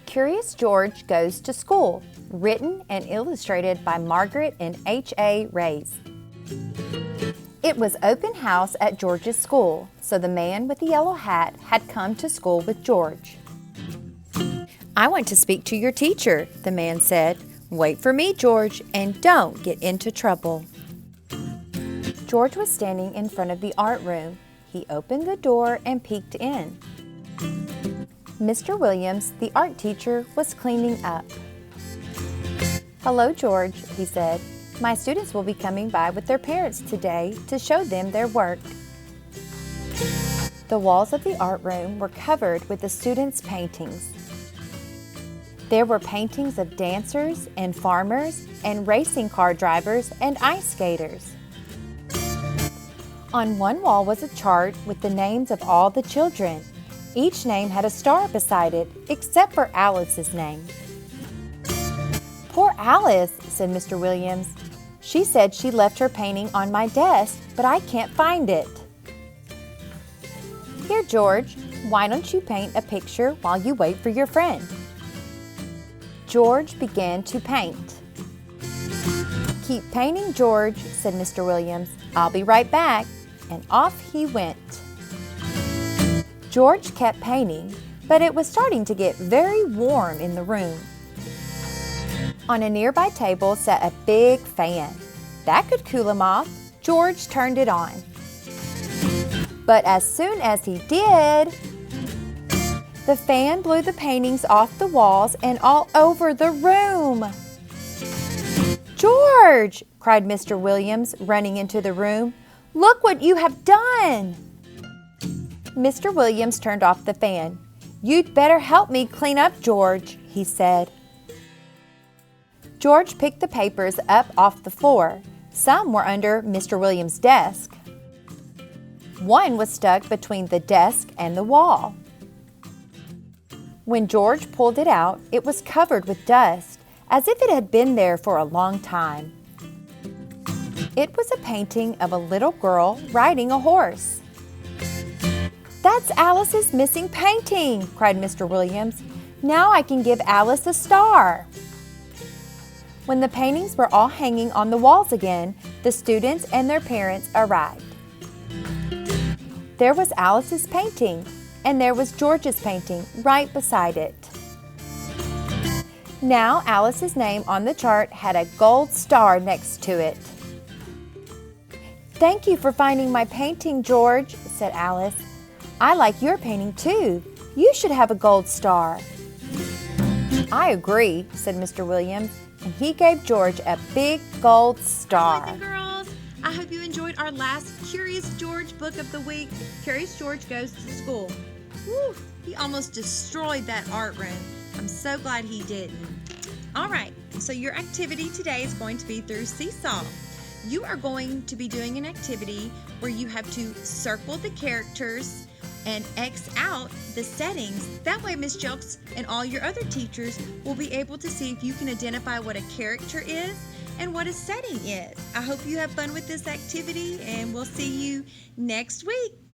Curious George Goes to School, written and illustrated by Margaret and H.A. Rays. It was open house at George's school, so the man with the yellow hat had come to school with George. "I want to speak to your teacher," the man said. "Wait for me, George, and don't get into trouble." George was standing in front of the art room. He opened the door and peeked in. Mr. Williams, the art teacher, was cleaning up. "Hello, George," he said. "My students will be coming by with their parents today to show them their work." The walls of the art room were covered with the students' paintings. There were paintings of dancers and farmers and racing car drivers and ice skaters. On one wall was a chart with the names of all the children. Each name had a star beside it, except for Alice's name. "Poor Alice," said Mr. Williams. "She said she left her painting on my desk, but I can't find it." "Here, George, why don't you paint a picture while you wait for your friend?" George began to paint. "Keep painting, George," said Mr. Williams. "I'll be right back." And off he went. George kept painting, but it was starting to get very warm in the room. On a nearby table sat a big fan. That could cool him off. George turned it on. But as soon as he did, the fan blew the paintings off the walls and all over the room. "George!" cried Mr. Williams, running into the room. "Look what you have done!" Mr. Williams turned off the fan. "You'd better help me clean up, George," he said. George picked the papers up off the floor. Some were under Mr. Williams' desk. One was stuck between the desk and the wall. When George pulled it out, it was covered with dust, as if it had been there for a long time. It was a painting of a little girl riding a horse. "That's Alice's missing painting!" cried Mr. Williams. "Now I can give Alice a star." When the paintings were all hanging on the walls again, the students and their parents arrived. There was Alice's painting, and there was George's painting right beside it. Now Alice's name on the chart had a gold star next to it. "Thank you for finding my painting, George," said Alice. "I like your painting too. You should have a gold star." "I agree," said Mr. Williams, and he gave George a big gold star. Boys and girls, I hope you enjoyed our last Curious George book of the week, Curious George Goes to School. Woo, he almost destroyed that art room. I'm so glad he didn't. All right, so your activity today is going to be through Seesaw. You are going to be doing an activity where you have to circle the characters and X out the settings. That way Miss Jelks and all your other teachers will be able to see if you can identify what a character is and what a setting is. I hope you have fun with this activity, and we'll see you next week.